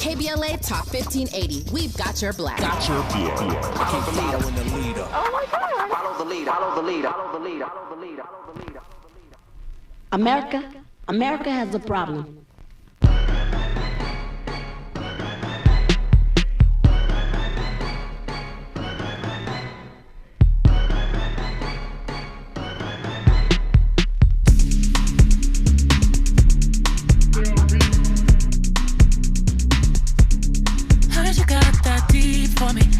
KBLA Talk 1580. We've got your black. Got your black. Following the leader. Oh my God. Follow the leader. Follow the leader. Follow the leader. Follow the leader. Follow the leader. America has a problem.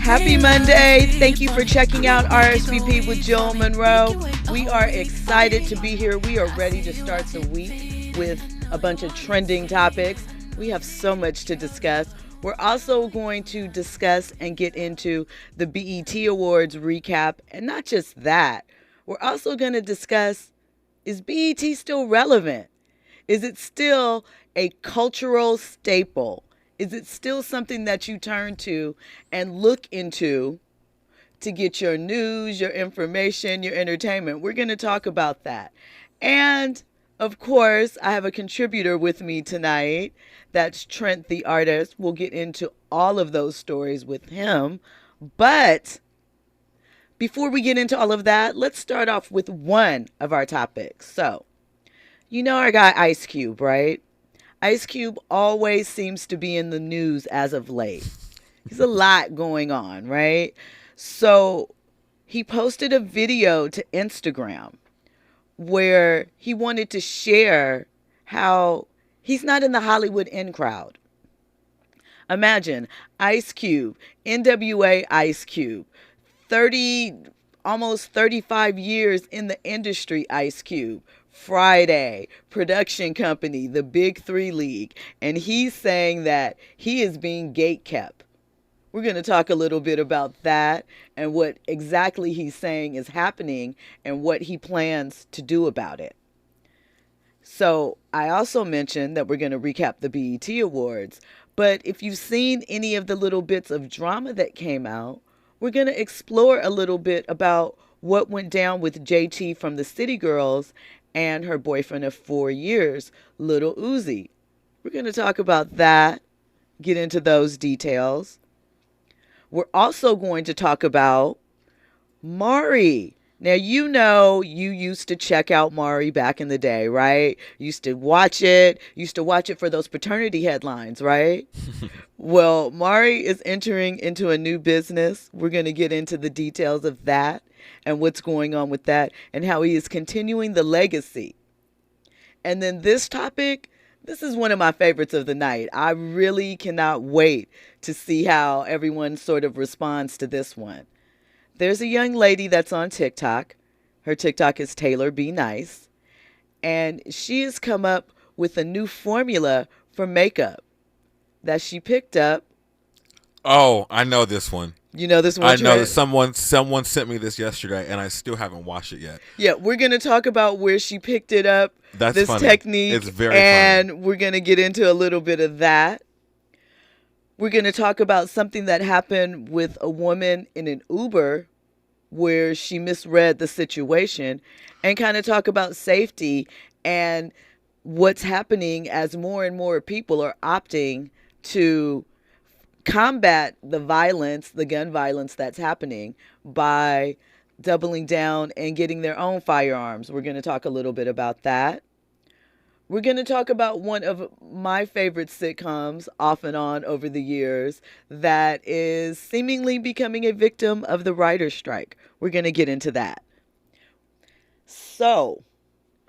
Happy Monday. Thank you for checking out RSVP with Jill Munroe. We are excited to be here. We are ready to start the week with a bunch of trending topics. We have so much to discuss. We're also going to discuss and get into the BET Awards recap. And not just that, we're also going to discuss, is BET still relevant? Is it still a cultural staple? Is it still something that you turn to and look into to get your news, your information, your entertainment? We're going to talk about that. And, of course, I have a contributor with me tonight. That's Trent, the artist. We'll get into all of those stories with him. But before we get into all of that, let's start off with one of our topics. So, you know our guy Ice Cube, right? Ice Cube always seems to be in the news as of late. There's a lot going on, right? So he posted a video to Instagram where he wanted to share how he's not in the Hollywood in crowd. Imagine Ice Cube, NWA Ice Cube, almost 35 years in the industry Ice Cube. Friday, production company, the Big Three League, and he's saying that he is being gatekept. We're going to talk a little bit about that and what exactly he's saying is happening and what he plans to do about it. So I also mentioned that we're going to recap the BET Awards, but if you've seen any of the little bits of drama that came out, we're going to explore a little bit about what went down with JT from the City Girls and her boyfriend of 4 years, Lil Uzi. We're going to talk about that, get into those details. We're also going to talk about Maury. Now, you know you used to check out Maury back in the day, right? Used to watch it for those paternity headlines, right? Well, Maury is entering into a new business. We're going to get into the details of that and what's going on with that and how he is continuing the legacy. And then this topic, this is one of my favorites of the night. I really cannot wait to see how everyone sort of responds to this one. There's a young lady that's on TikTok. Her TikTok is Taylor Be Nice. And she has come up with a new formula for makeup that she picked up. Oh, I know this one. You know this one? I know that someone sent me this yesterday, and I still haven't watched it yet. Yeah, we're going to talk about where she picked it up. That's this funny. Technique. It's very and funny. We're going to get into a little bit of that. We're going to talk about something that happened with a woman in an Uber where she misread the situation and kind of talk about safety and what's happening as more and more people are opting to combat the violence, the gun violence that's happening by doubling down and getting their own firearms. We're going to talk a little bit about that. We're going to talk about one of my favorite sitcoms off and on over the years that is seemingly becoming a victim of the writer's strike. We're going to get into that. So,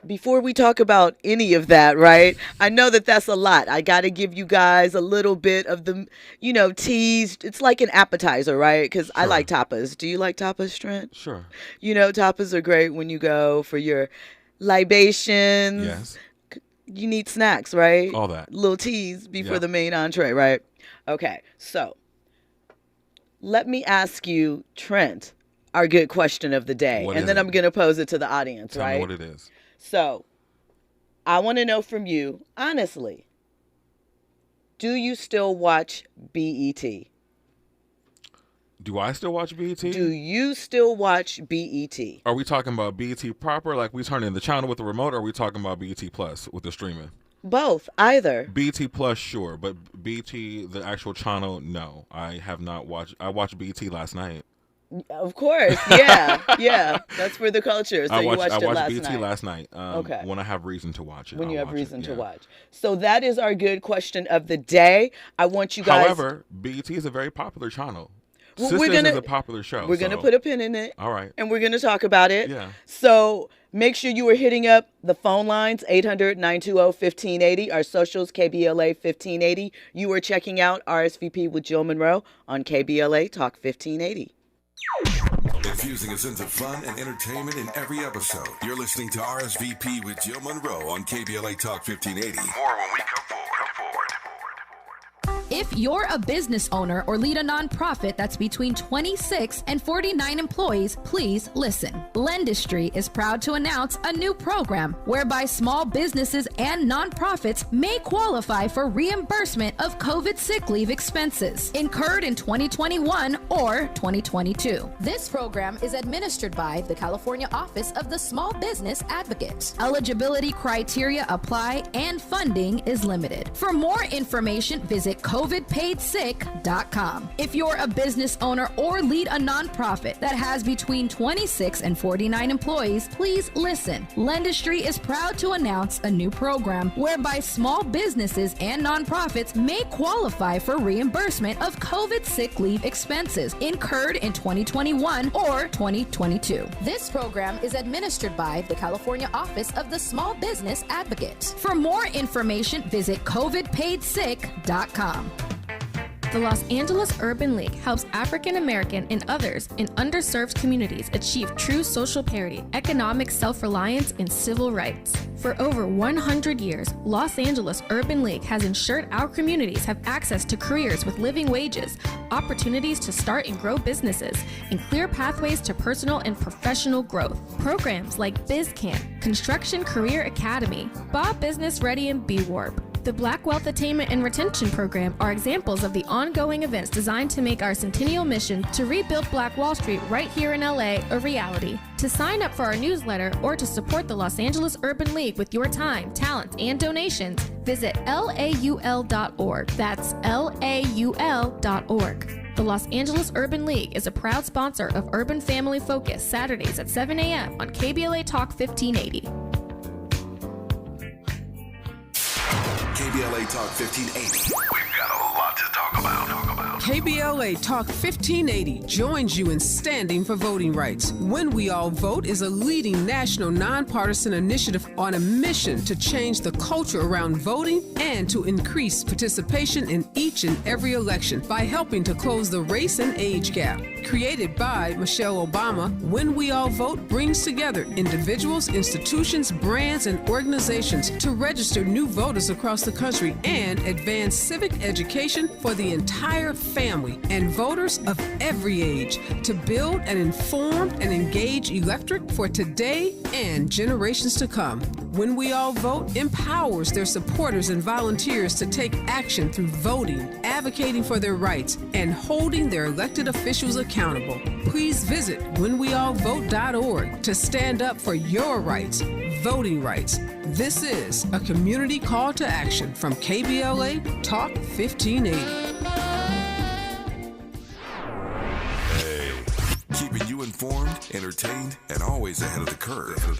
before we talk about any of that, right? I know that that's a lot. I got to give you guys a little bit of the, tease. It's like an appetizer, right? Because sure. I like tapas. Do you like tapas, Trent? Sure. Tapas are great when you go for your libations. Yes. You need snacks, right? All that. Little teas before the main entree, right? Okay, so let me ask you, Trent, our good question of the day. And then I'm going to pose it to the audience, right? Tell me what it is. So I want to know from you, honestly, do you still watch BET? Do I still watch BET? Do you still watch BET? Are we talking about BET proper, like we turn in the channel with the remote, or are we talking about BET Plus with the streaming? Both, either. BT Plus, sure, but BT, the actual channel, no. I have not watched. I watched BT last night. Of course, yeah, yeah. That's for the culture. So I you watched watched it last BT night. last night. Okay. When I have reason to watch it. When you I'll have watch reason it, to yeah. watch. So that is our good question of the day. I want you guys. However, BT is a very popular channel. Well, Sisters we're gonna- is a popular show. We're going to so- put a pin in it. All right. And we're going to talk about it. Yeah. So make sure you are hitting up the phone lines, 800-920-1580, our socials, KBLA 1580. You are checking out RSVP with Jill Munroe on KBLA Talk 1580. Infusing a sense of fun and entertainment in every episode. You're listening to RSVP with Jill Munroe on KBLA Talk 1580. More when we come forward. If you're a business owner or lead a nonprofit that's between 26 and 49 employees, please listen. Lendistry is proud to announce a new program whereby small businesses and nonprofits may qualify for reimbursement of COVID sick leave expenses incurred in 2021 or 2022. This program is administered by the California Office of the Small Business Advocate. Eligibility criteria apply and funding is limited. For more information, visit COVIDPaidSick.com. If you're a business owner or lead a nonprofit that has between 26 and 49 employees, please listen. Lendistry is proud to announce a new program whereby small businesses and nonprofits may qualify for reimbursement of COVID sick leave expenses incurred in 2021 or 2022. This program is administered by the California Office of the Small Business Advocate. For more information, visit COVIDPaidSick.com. The Los Angeles Urban League helps African American and others in underserved communities achieve true social parity, economic self-reliance, and civil rights. For over 100 years, Los Angeles Urban League has ensured our communities have access to careers with living wages, opportunities to start and grow businesses, and clear pathways to personal and professional growth. Programs like BizCamp, Construction Career Academy, Bob Business Ready, and B-Warp. The Black Wealth Attainment and Retention Program are examples of the ongoing events designed to make our centennial mission to rebuild Black Wall Street right here in LA a reality. To sign up for our newsletter or to support the Los Angeles Urban League with your time, talent, and donations, visit laul.org. That's laul.org. The Los Angeles Urban League is a proud sponsor of Urban Family Focus, Saturdays at 7 a.m. on KBLA Talk 1580. KBLA Talk 1580. We've got a lot to talk about. KBLA Talk 1580 joins you in standing for voting rights. When We All Vote is a leading national nonpartisan initiative on a mission to change the culture around voting and to increase participation in each and every election by helping to close the race and age gap. Created by Michelle Obama, When We All Vote brings together individuals, institutions, brands, and organizations to register new voters across the country and advance civic education for the entire family and voters of every age to build an informed and engaged electorate for today and generations to come. When We All Vote empowers their supporters and volunteers to take action through voting, advocating for their rights, and holding their elected officials accountable. Please visit whenweallvote.org to stand up for your rights, voting rights. This is a community call to action from KBLA Talk 1580. Keeping you informed, entertained, and always ahead of the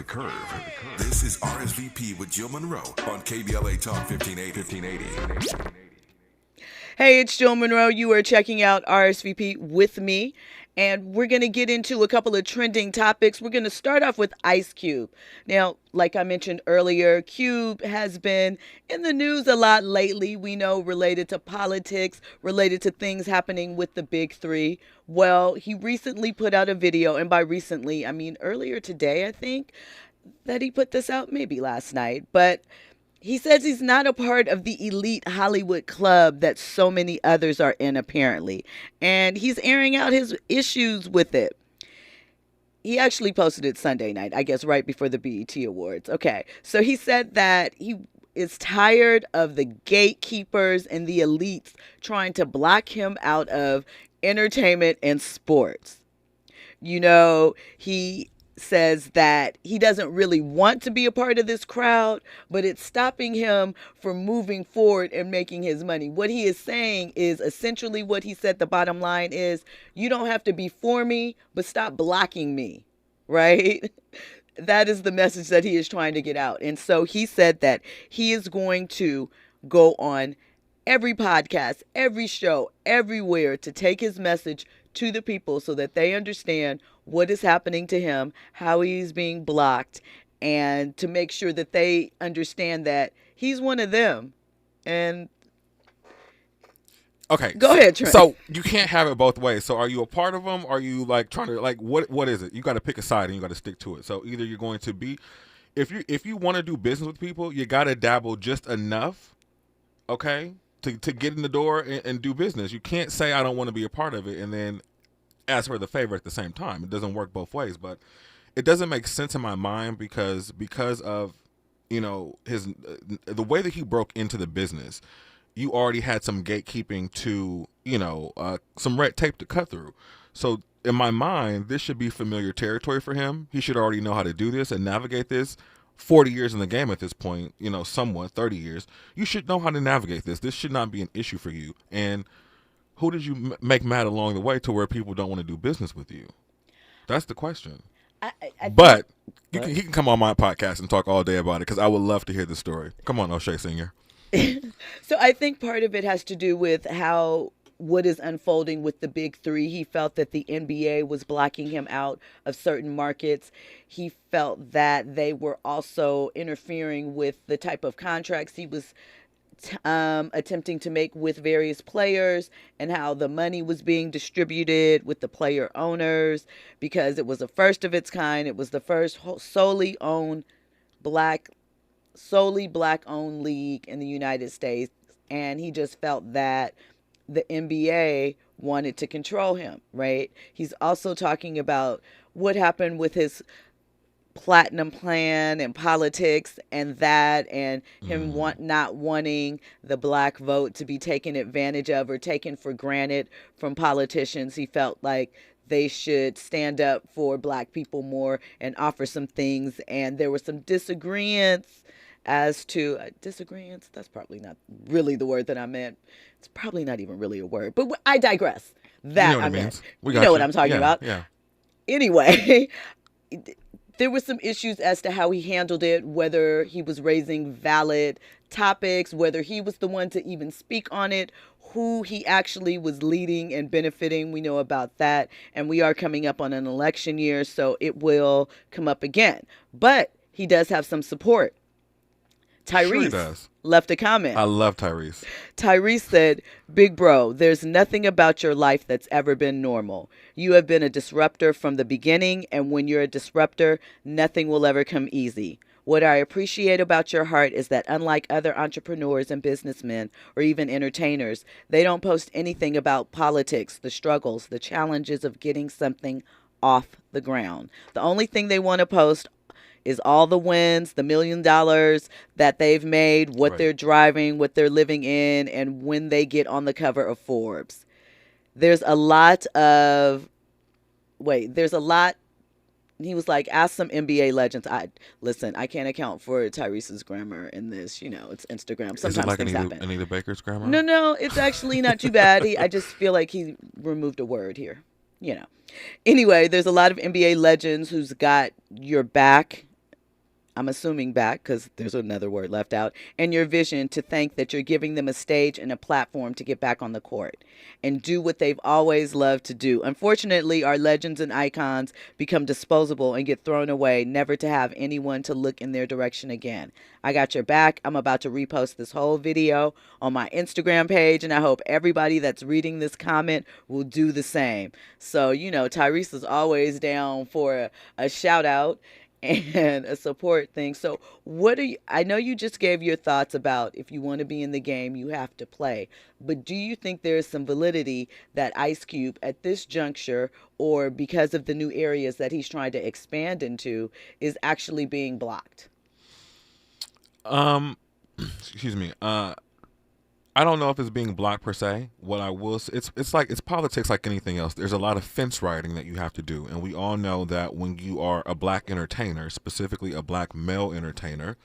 curve. This is RSVP with Jill Munroe on KBLA Talk 1580. Hey, it's Jill Munroe. You are checking out RSVP with me, and we're going to get into a couple of trending topics. We're going to start off with Ice Cube. Now, like I mentioned earlier, Cube has been in the news a lot lately, we know, related to politics, related to things happening with the big three. Well, he recently put out a video, and by recently, I mean earlier today, I think, that he put this out, maybe last night, but he says he's not a part of the elite Hollywood club that so many others are in, apparently. And he's airing out his issues with it. He actually posted it Sunday night, I guess right before the BET Awards. Okay, so he said that he is tired of the gatekeepers and the elites trying to block him out of entertainment and sports. You know, he says that he doesn't really want to be a part of this crowd, but it's stopping him from moving forward and making his money. What he is saying is essentially what he said. The bottom line is, you don't have to be for me, but stop blocking me, right? That is the message that he is trying to get out. And so he said that he is going to go on every podcast, every show, everywhere to take his message to the people so that they understand what is happening to him, how he's being blocked, and to make sure that they understand that he's one of them. And okay, go ahead, Trent. So you can't have it both ways. So are you a part of them? Or are you like trying to like what is it? You got to pick a side and you got to stick to it. So either you're going to be, if you want to do business with people, you got to dabble just enough, okay, to get in the door and do business. You can't say I don't want to be a part of it and then ask for the favor at the same time. It doesn't work both ways. But it doesn't make sense in my mind because of, you know, his the way that he broke into the business. You already had some gatekeeping to, you know, some red tape to cut through. So in my mind, this should be familiar territory for him. He should already know how to do this and navigate this. 40 years in the game at this point, you know, somewhat 30 years. You should know how to navigate this. This should not be an issue for you. And who did you make mad along the way to where people don't want to do business with you? That's the question. But he can come on my podcast and talk all day about it because I would love to hear the story. Come on, O'Shea Sr. So I think part of it has to do with what is unfolding with the big three. He felt that the NBA was blocking him out of certain markets. He felt that they were also interfering with the type of contracts he was attempting to make with various players and how the money was being distributed with the player owners because it was the first of its kind. It was the first solely black-owned league in the United States. And he just felt that the NBA wanted to control him, right? He's also talking about what happened with his platinum plan and politics and him not wanting the black vote to be taken advantage of or taken for granted from politicians. He felt like they should stand up for black people more and offer some things. And there were some disagreements as to disagreements. That's probably not really the word that I meant. It's probably not even really a word, but I digress. That I meant. You know what I'm talking about. Yeah. Anyway, there were some issues as to how he handled it, whether he was raising valid topics, whether he was the one to even speak on it, who he actually was leading and benefiting. We know about that. And we are coming up on an election year, so it will come up again. But he does have some support. Tyrese left a comment. I love Tyrese. Tyrese said, "Big bro, there's nothing about your life that's ever been normal. You have been a disruptor from the beginning, and when you're a disruptor, nothing will ever come easy. What I appreciate about your heart is that unlike other entrepreneurs and businessmen or even entertainers, they don't post anything about politics, the struggles, the challenges of getting something off the ground. The only thing they want to post is all the wins, the $1 million that they've made, what they're driving, what they're living in, and when they get on the cover of Forbes. There's a lot. He was like, ask some NBA legends. I can't account for Tyrese's grammar in this. You know, it's Instagram. Sometimes Is it like things happen. Anita Baker's grammar? No, it's actually not too bad. I just feel like he removed a word here. You know. Anyway, there's a lot of NBA legends who's got your back. I'm assuming back because there's another word left out, and your vision to think that you're giving them a stage and a platform to get back on the court and do what they've always loved to do. Unfortunately, our legends and icons become disposable and get thrown away, never to have anyone to look in their direction again. I got your back. I'm about to repost this whole video on my Instagram page, and I hope everybody that's reading this comment will do the same. So, you know, Tyrese is always down for a shout out and a support thing. So I know you just gave your thoughts about if you want to be in the game, you have to play. But do you think there is some validity that Ice Cube at this juncture, or because of the new areas that he's trying to expand into, is actually being blocked? Excuse me. I don't know if it's being blocked per se. What I will say, it's politics like anything else. There's a lot of fence riding that you have to do, and we all know that when you are a black entertainer, specifically a black male entertainer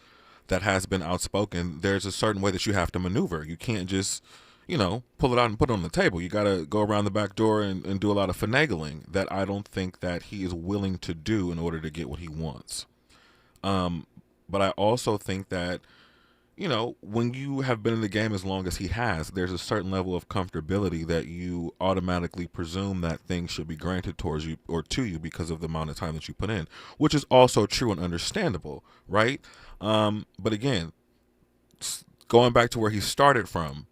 that has been outspoken, there's a certain way that you have to maneuver. You can't just, pull it out and put it on the table. You got to go around the back door and do a lot of finagling that I don't think that he is willing to do in order to get what he wants. But I also think that, when you have been in the game as long as he has, there's a certain level of comfortability that you automatically presume that things should be granted towards you or to you because of the amount of time that you put in, which is also true and understandable, right? But again, going back to where he started from,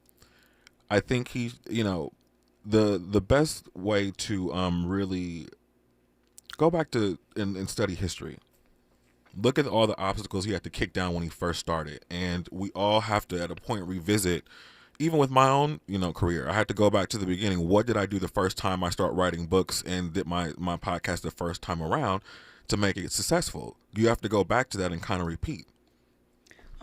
I think he, the best way to really go back to and study history. Look at all the obstacles he had to kick down when he first started. And we all have to, at a point, revisit, even with my own, career. I had to go back to the beginning. What did I do the first time I started writing books and did my podcast the first time around to make it successful? You have to go back to that and kind of repeat.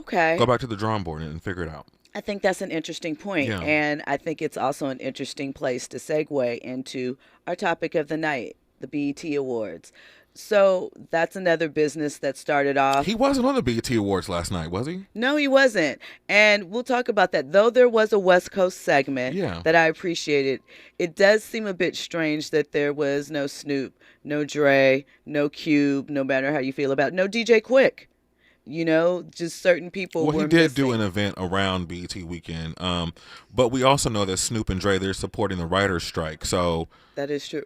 Okay. Go back to the drawing board and figure it out. I think that's an interesting point. Yeah. And I think it's also an interesting place to segue into our topic of the night, the BET Awards. So that's another business that started off. He wasn't on the BET Awards last night, was he? No, he wasn't. And we'll talk about that. Though there was a West Coast segment that I appreciated, it does seem a bit strange that there was no Snoop, no Dre, no Cube, no matter how you feel about it, no DJ Quick. Just certain people were he did missing. do an event around BET weekend. But we also know that Snoop and Dre, they're supporting the writer's strike. So that is true.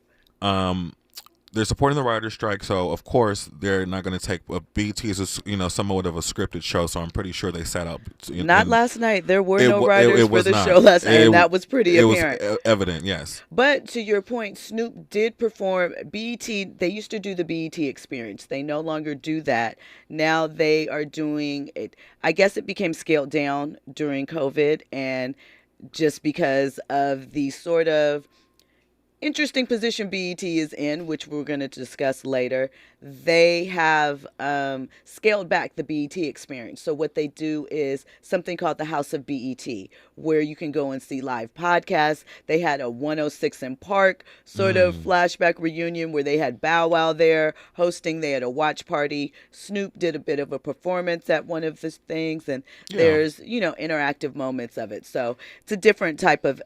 They're supporting the writer's strike, so of course they're not going to take BET is somewhat of a scripted show. So I'm pretty sure they set up. Not last night. There were no writers for the show last night, and that was pretty apparent. It was evident, yes. But to your point, Snoop did perform BET. They used to do the BET Experience. They no longer do that. Now they are doing it. I guess it became scaled down during COVID, and just because of the sort of interesting position BET is in, which we're going to discuss later, they have scaled back the BET Experience. So what they do is something called the House of BET, where you can go and see live podcasts. They had a 106 in Park sort of flashback reunion where they had Bow Wow there hosting. They had a watch party. Snoop did a bit of a performance at one of the things, and there's, interactive moments of it. So it's a different type of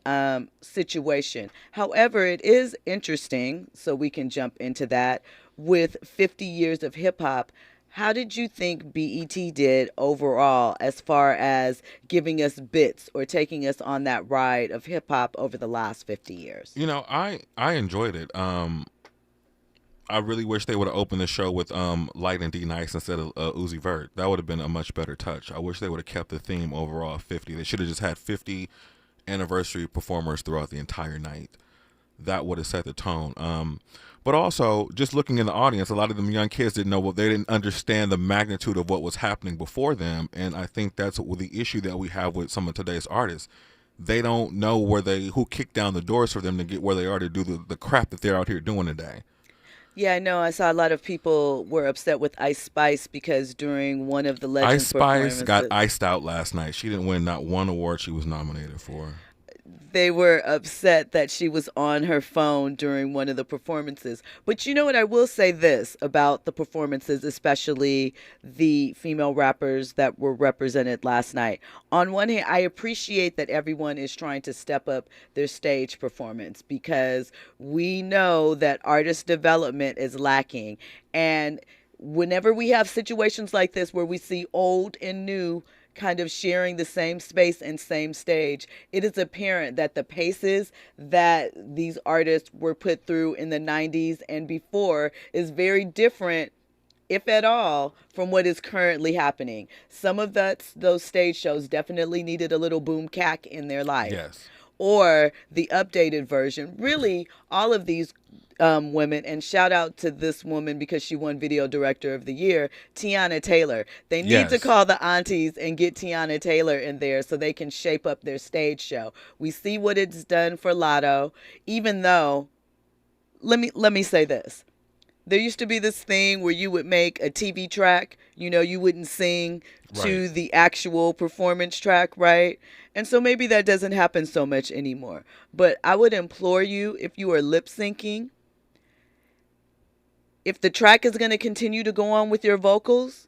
situation. However, it is interesting, so we can jump into that. With 50 years of hip hop, how did you think BET did overall as far as giving us bits or taking us on that ride of hip hop over the last 50 years? I enjoyed it. I really wish they would have opened the show with Light and D Nice instead of Uzi Vert. That would have been a much better touch. I wish they would have kept the theme overall of 50. They should have just had 50 anniversary performers throughout the entire night. That would have set the tone. But also, just looking in the audience, a lot of them young kids they didn't understand the magnitude of what was happening before them. And I think that's the issue that we have with some of today's artists. They don't know who kicked down the doors for them to get where they are to do the crap that they're out here doing today. Yeah, I know. I saw a lot of people were upset with Ice Spice because during one of the Legends performances, Ice Spice got iced out last night. She didn't win not one award she was nominated for. They were upset that she was on her phone during one of the performances. But you know what? I will say this about the performances, especially the female rappers that were represented last night. On one hand, I appreciate that everyone is trying to step up their stage performance because we know that artist development is lacking. And whenever we have situations like this where we see old and new kind of sharing the same space and same stage, it is apparent that the paces that these artists were put through in the 90s and before is very different, if at all, from what is currently happening. Some of those stage shows definitely needed a little boom cack in their life. Yes. Or the updated version. Really, all of these women, and shout out to this woman because she won Video Director of the Year, Tiana Taylor. They need to call the aunties and get Tiana Taylor in there so they can shape up their stage show. We see what it's done for Lotto, even though, let me say this. There used to be this thing where you would make a TV track. You know, you wouldn't sing to Right. the actual performance track, right? And so maybe that doesn't happen so much anymore. But I would implore you, if you are lip syncing, if the track is going to continue to go on with your vocals,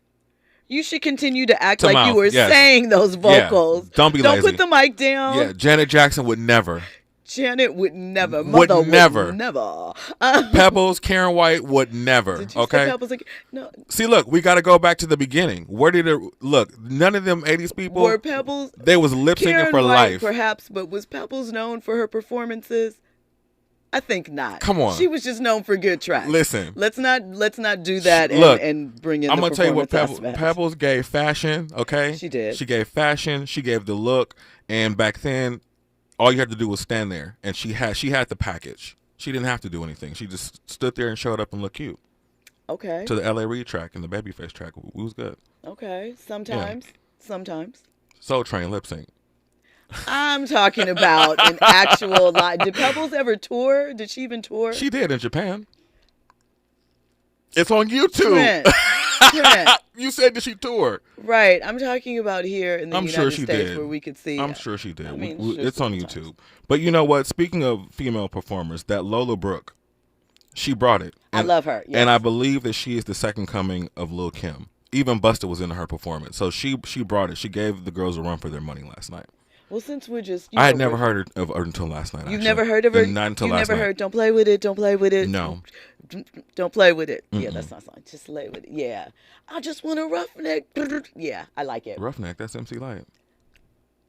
you should continue to act To like mouth, you were yes. saying those vocals. Don't be Don't lazy. put the mic down. Yeah, Janet Jackson would never. Janet would never. Would Mother never. would never. Pebbles, Karen White would never. Did you say Okay. Pebbles again? No. See, look, we got to go back to the beginning. Where did it look? None of them '80s people. Were Pebbles? They was lip syncing Karen for White, life. perhaps, but was Pebbles known for her performances? I think not. Come on. She was just known for good tracks. Listen. Let's not do that Look, and bring in I'm the gonna tell you what performance aspect. Pebbles gave fashion. Okay, She did. She gave fashion. She gave the look. And back then, all you had to do was stand there, and she had the package. She didn't have to do anything. She just stood there and showed up and looked cute. Okay. To the L.A. Reid track and the Babyface track, it was good. Okay. Sometimes. Soul Train lip sync. I'm talking about an actual live. Did Pebbles ever tour? Did she even tour? She did in Japan. It's on YouTube. Trent. You said that she toured. Right. I'm talking about here in the I'm United sure she States did. where we could see. I'm sure she did. I mean, sure It's on sometimes. YouTube. But you know what? Speaking of female performers, that Lola Brooke, she brought it. I love her. Yes. And I believe that she is the second coming of Lil' Kim. Even Busta was in her performance. So she brought it. She gave the girls a run for their money last night. Well, since we're just. I had never heard of her until last night. You've actually. never heard of her? Not until You've last never night. heard, don't play with it, don't play with it. No. Don't play with it. Yeah, that's not song. Just lay with it. Yeah. I just want a roughneck. Yeah, I like it. Roughneck, that's MC Light.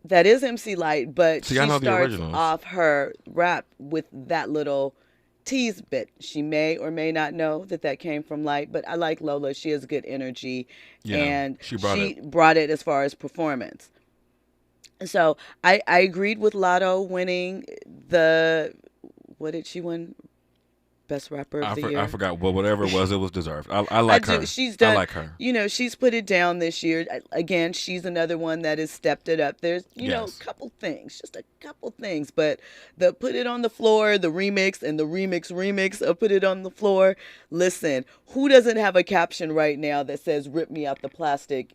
That is MC Light, but See, she I know the starts originals. off her rap with that little tease bit. She may or may not know that came from Light, but I like Lola. She has good energy, Yeah, and she brought brought it as far as performance. So I agreed with Lotto winning what did she win? Best rapper of the year. I forgot, but whatever it was deserved. I like her. She's done. I like her. You know, she's put it down this year. Again, she's another one that has stepped it up. There's, Yes. a couple things, just a couple things, but the put it on the floor, the remix, and the remix of put it on the floor. Listen, who doesn't have a caption right now that says "Rip me out the plastic"?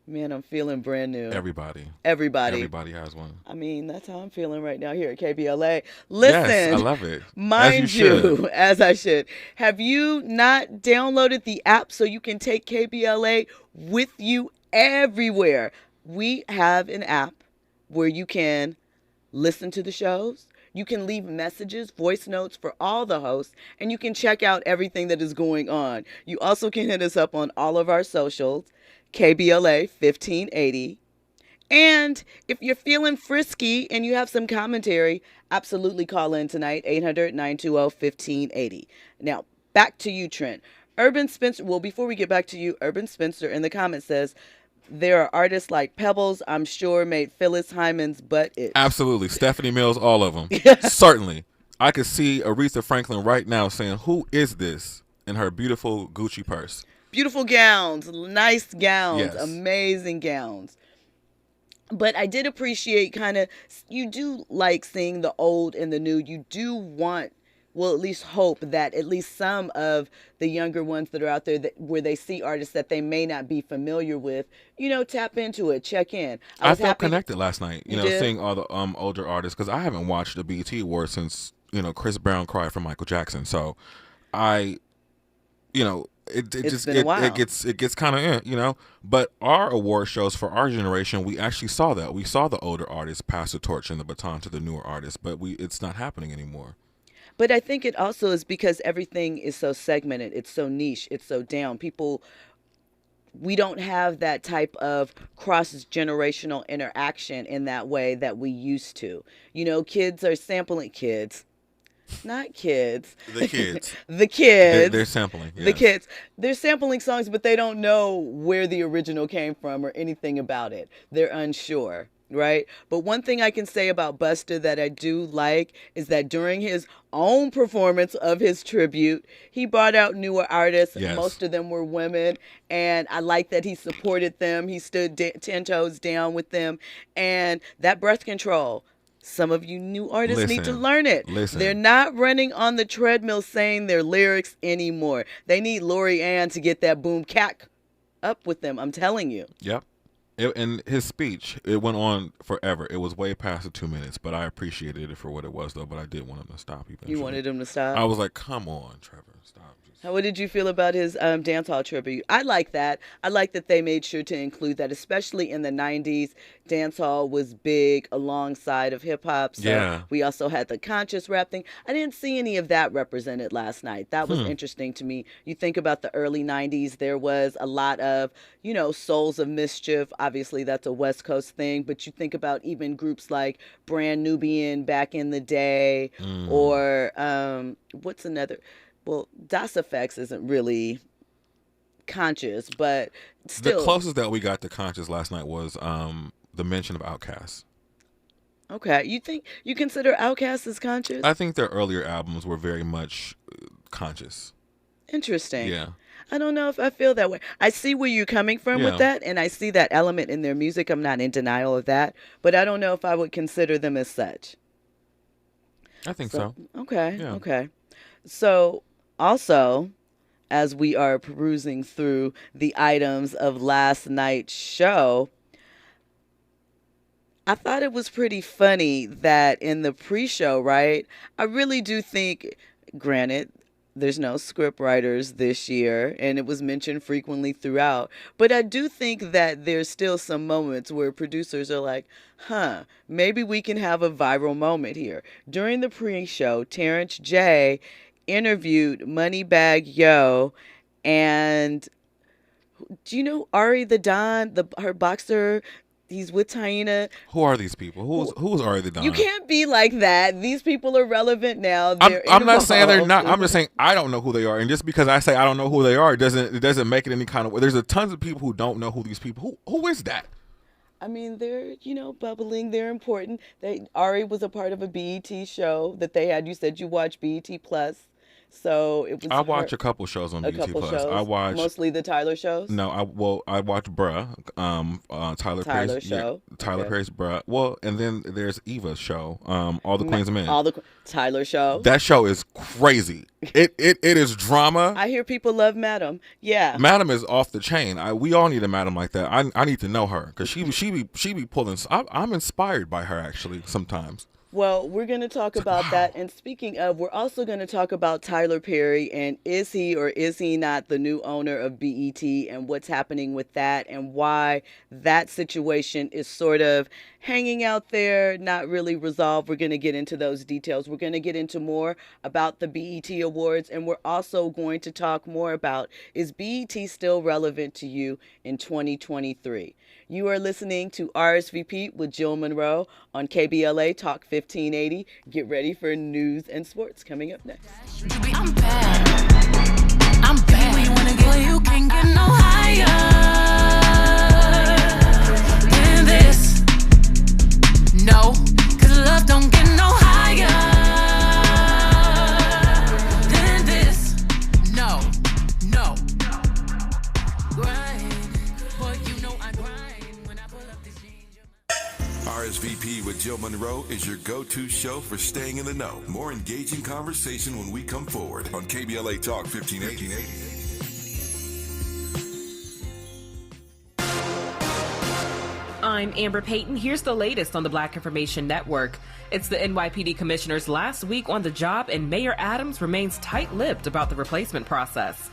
Man, I'm feeling brand new. Everybody has one. I mean, that's how I'm feeling right now here at KBLA. Listen, Yes, I love it. Mind As you should. as I should. Have you not downloaded the app so you can take KBLA with you everywhere? We have an app where you can listen to the shows. You can leave messages, voice notes for all the hosts, and you can check out everything that is going on. You also can hit us up on all of our socials, KBLA 1580. And if you're feeling frisky and you have some commentary, absolutely call in tonight, 800-920-1580. Now, back to you, Trent. Urban Spencer, well, before we get back to you, Urban Spencer in the comments says, there are artists like Pebbles, I'm sure, made Phyllis Hyman's butt itch. Absolutely. Stephanie Mills, all of them. Certainly. I could see Aretha Franklin right now saying, "Who is this?" in her beautiful Gucci purse. Beautiful gowns, nice gowns, Yes. amazing gowns. But I did appreciate you do like seeing the old and the new. You do want, well, at least hope that at least some of the younger ones that are out there where they see artists that they may not be familiar with, tap into it, check in. I felt connected last night, You did? seeing all the older artists, because I haven't watched the BET Awards since, Chris Brown cried for Michael Jackson. So It's been a while. It gets kind of but our award shows for our generation, we actually saw that. We saw the older artists pass the torch and the baton to the newer artists, but it's not happening anymore. But I think it also is because everything is so segmented, it's so niche, it's so down. We don't have that type of cross-generational interaction in that way that we used to. Kids are sampling not kids. The kids. The kids. They're sampling. Yes. The kids. They're sampling songs, but they don't know where the original came from or anything about it. They're unsure, right? But one thing I can say about Busta that I do like is that during his own performance of his tribute, he brought out newer artists. Yes. Most of them were women, and I like that he supported them. He stood 10 toes down with them, and that Birth Control Some of you new artists need to Listen, learn it. listen. They're not running on the treadmill saying their lyrics anymore. They need Lori Ann to get that boom cack up with them. I'm telling you. Yep. And his speech, it went on forever. It was way past the 2 minutes, but I appreciated it for what it was, though. But I did want him to stop. Eventually. You wanted him to stop? I was like, come on, Trevor, stop. What did you feel about his dance hall tribute? I like that. I like that they made sure to include that, especially in the 90s. Dance hall was big alongside of hip hop. So Yeah. we also had the conscious rap thing. I didn't see any of that represented last night. That was interesting to me. You think about the early 90s, there was a lot of, Souls of Mischief. Obviously, that's a West Coast thing. But you think about even groups like Brand Nubian back in the day, or what's another? Well, Das Effects isn't really conscious, but still. The closest that we got to conscious last night was the mention of Outkast. Okay. You consider Outkast as conscious? I think their earlier albums were very much conscious. Interesting. Yeah. I don't know if I feel that way. I see where you're coming from with that, and I see that element in their music. I'm not in denial of that, but I don't know if I would consider them as such. I think so. Okay. Yeah. Okay. So, also, as we are perusing through the items of last night's show, I thought it was pretty funny that in the pre-show, right? I really do think, granted, there's no script writers this year, and it was mentioned frequently throughout, but I do think that there's still some moments where producers are like, maybe we can have a viral moment here. During the pre-show, Terrence J interviewed Moneybagg Yo, and do you know Ari the Don, her boxer? He's with Taina. Who are these people? Who's Ari the Don? You can't be like that. These people are relevant now. I'm not saying they're not. I'm just saying I don't know who they are, and just because I say I don't know who they are, it doesn't make it any kind of way. There's a tons of people who don't know who these people. Who is that? I mean, they're bubbling. They're important. Ari was a part of a BET show that they had. You said you watch BET Plus. So it was. I watch a couple shows on BET Plus. Shows. I watch mostly the Tyler shows. No, I watch Bruh, Tyler Perry's show. Tyler Perry's Bruh. Well, and then there's Eva's show, All the Queens of Men. Tyler show. That show is crazy. It is drama. I hear people love Madam. Yeah. Madam is off the chain. We all need a Madam like that. I need to know her because she be pulling. I'm inspired by her actually sometimes. Well, we're going to talk about that. And speaking of, we're also going to talk about Tyler Perry and is he or is he not the new owner of BET and what's happening with that and why that situation is sort of hanging out there, not really resolved. We're going to get into those details. We're going to get into more about the BET Awards, and we're also going to talk more about, is BET still relevant to you in 2023? You are listening to RSVP with Jill Munroe on KBLA Talk 1580. Get ready for news and sports coming up next. I'm bad. I'm bad. You wanna get, you can't get no higher than this. No, 'cause love don't get no higher than this. No. Grind, boy, you know I grind when I pull up this change. RSVP with Jill Munroe is your go-to show for staying in the know. More engaging conversation when we come forward on KBLA Talk 1580. I'm Amber Payton. Here's the latest on the Black Information Network. It's the NYPD commissioner's last week on the job, and Mayor Adams remains tight-lipped about the replacement process.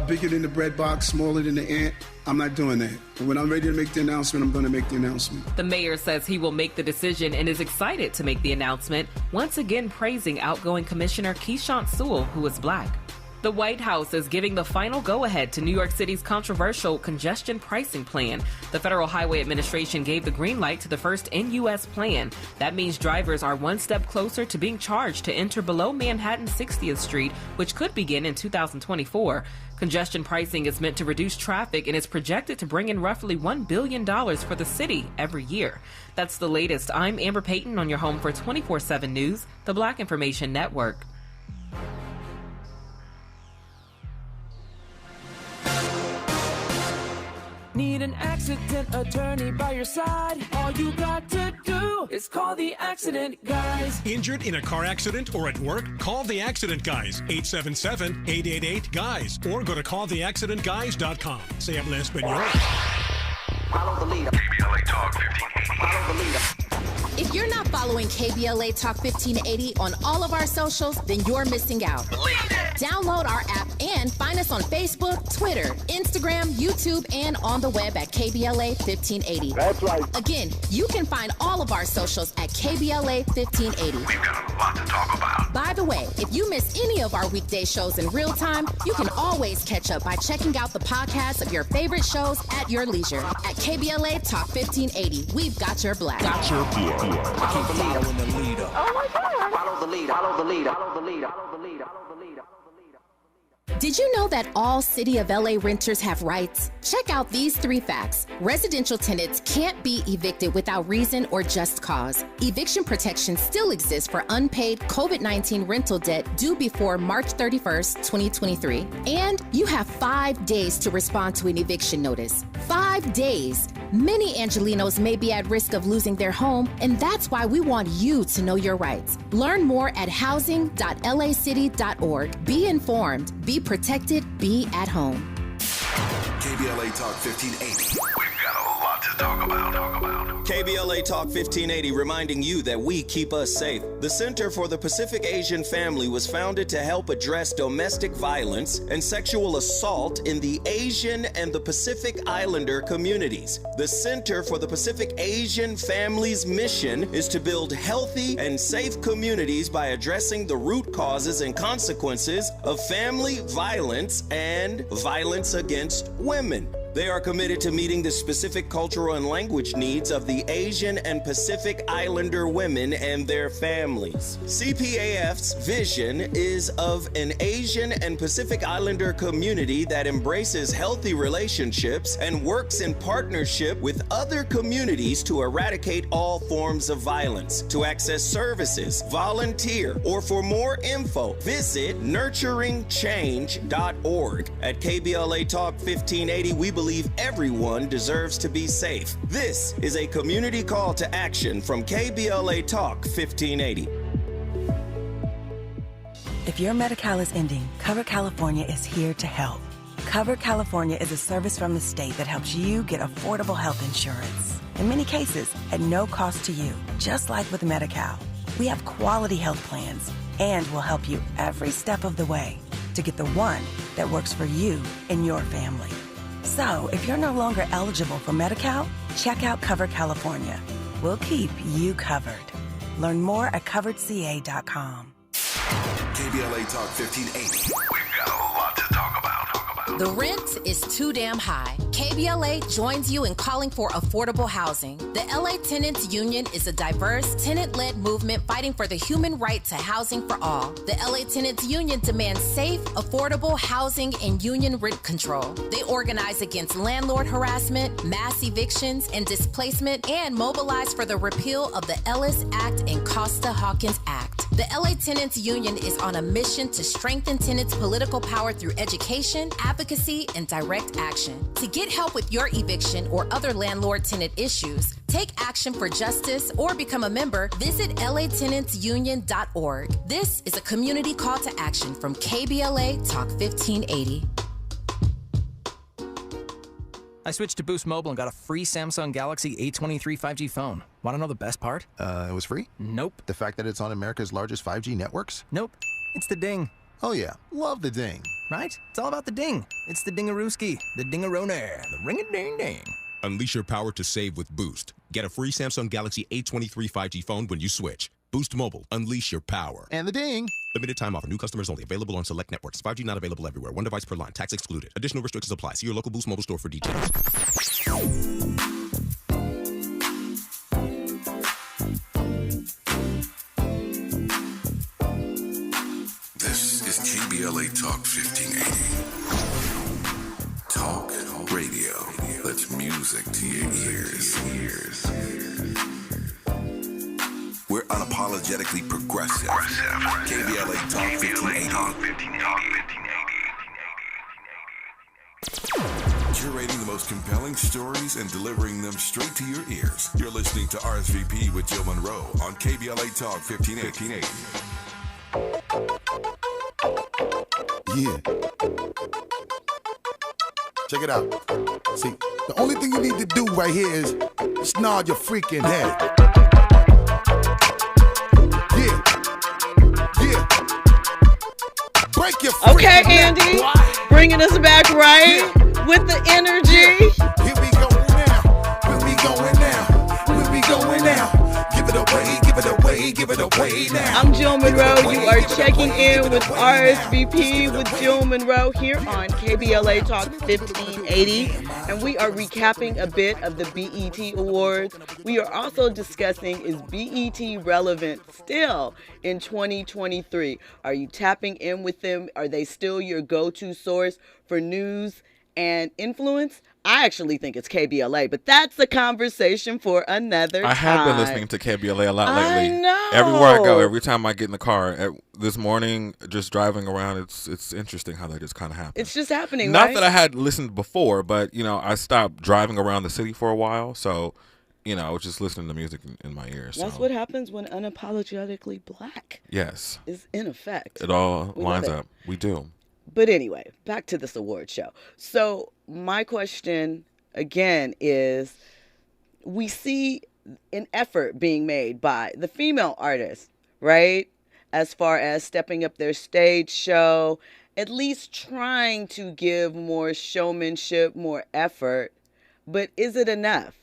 Bigger than the bread box, smaller than the ant. I'm not doing that. When I'm ready to make the announcement, I'm going to make the announcement. The mayor says he will make the decision and is excited to make the announcement, once again praising outgoing Commissioner Keishant Sewell, who is Black. The White House is giving the final go-ahead to New York City's controversial congestion pricing plan. The Federal Highway Administration gave the green light to the first in-U.S. plan. That means drivers are one step closer to being charged to enter below Manhattan 60th Street, which could begin in 2024. Congestion pricing is meant to reduce traffic and is projected to bring in roughly $1 billion for the city every year. That's the latest. I'm Amber Payton on your home for 24/7 News, the Black Information Network. Need an accident attorney by your side. All you got to do is call the accident guys. Injured in a car accident or at work? Call the Accident Guys, 877-888-GUYS, or go to calltheaccidentguys.com. Se habla español. Follow the leader. KBLA Talk 1580. Follow the leader. If you're not following KBLA Talk 1580 on all of our socials, then you're missing out. Download our app and find us on Facebook, Twitter, Instagram, YouTube, and on the web at KBLA 1580. That's right. Again, you can find all of our socials at KBLA 1580. We've got a lot to talk about. By the way, if you miss any of our weekday shows in real time, you can always catch up by checking out the podcasts of your favorite shows at your leisure. At KBLA Talk 1580, we've got your black. Follow the leader. Oh my God. Follow the leader. Follow the leader. Follow the leader. Follow the leader. Follow the leader. Did you know that all City of LA renters have rights? Check out these 3 facts. Residential tenants can't be evicted without reason or just cause. Eviction protection still exists for unpaid COVID-19 rental debt due before March 31st, 2023. And you have 5 days to respond to an eviction notice. 5 days. Many Angelenos may be at risk of losing their home, and that's why we want you to know your rights. Learn more at housing.lacity.org. Be informed, be protected, be at home. KBLA Talk 1580. We've got a lot to talk about. KBLA Talk 1580 reminding you that we keep us safe. The Center for the Pacific Asian Family was founded to help address domestic violence and sexual assault in the Asian and the Pacific Islander communities. The Center for the Pacific Asian Family's mission is to build healthy and safe communities by addressing the root causes and consequences of family violence and violence against women. They are committed to meeting the specific cultural and language needs of the Asian and Pacific Islander women and their families. CPAF's vision is of an Asian and Pacific Islander community that embraces healthy relationships and works in partnership with other communities to eradicate all forms of violence. To access services, volunteer, or for more info, visit nurturingchange.org. At KBLA Talk 1580, we believe everyone deserves to be safe. This is a community call to action from KBLA Talk 1580. If your Medi-Cal is ending, Cover California is here to help. Cover California is a service from the state that helps you get affordable health insurance. In many cases, at no cost to you, just like with Medi-Cal. We have quality health plans and will help you every step of the way to get the one that works for you and your family. So, if you're no longer eligible for Medi-Cal, check out Cover California. We'll keep you covered. Learn more at coveredca.com. KBLA Talk 1580. We've got a lot to talk about. The rent is too damn high. KBLA joins you in calling for affordable housing. The LA Tenants Union is a diverse, tenant-led movement fighting for the human right to housing for all. The LA Tenants Union demands safe, affordable housing and union rent control. They organize against landlord harassment, mass evictions, and displacement, and mobilize for the repeal of the Ellis Act and Costa-Hawkins Act. The LA Tenants Union is on a mission to strengthen tenants' political power through education, advocacy, and direct action. To get help with your eviction or other landlord-tenant issues, take action for justice, or become a member, visit latenantsunion.org. This is a community call to action from KBLA Talk 1580. I switched to Boost Mobile and got a free Samsung Galaxy A23 5G phone. Want to know the best part? It was free? Nope. The fact that it's on America's largest 5G networks? Nope. It's the ding. Oh yeah, love the ding. Right? It's all about the ding. It's the dingarooski, the dingarone, the ring-a-ding-ding. Unleash your power to save with Boost. Get a free Samsung Galaxy A23 5G phone when you switch. Boost Mobile. Unleash your power. And the ding. Limited time offer. New customers only. Available on select networks. 5G not available everywhere. One device per line. Tax excluded. Additional restrictions apply. See your local Boost Mobile store for details. This is KBLA Talk 1580. Talk radio. That's music to your ears. We're unapologetically progressive. KBLA Talk 1580. curating the most compelling stories and delivering them straight to your ears. You're listening to RSVP with Jill Munroe on KBLA Talk 1580. Yeah. Check it out. See, the only thing you need to do right here is just nod your freaking head. Yeah. Break your freaking Okay, Andy. Bringing us back right with the energy. Here we go now. Where we going now? Where we going now? Give it away, give it away, give it away now. I'm Jill Munroe. You are checking in with RSVP with Jill Munroe here on KBLA Talk 1580. And we are recapping a bit of the BET Awards. We are also discussing, is BET relevant still in 2023? Are you tapping in with them? Are they still your go-to source for news and influence? I actually think it's KBLA, but that's a conversation for another time. I have been listening to KBLA a lot lately. I know. Everywhere I go, every time I get in the car, this morning, just driving around, it's interesting how that just kind of happens. It's just happening, Not right? that I had listened before, but, I stopped driving around the city for a while, so, I was just listening to music in my ears. That's what happens when unapologetically black Yes. is in effect. It all lines up. We do. But anyway, back to this award show. So my question again is, we see an effort being made by the female artists, right? As far as stepping up their stage show, at least trying to give more showmanship, more effort. But is it enough?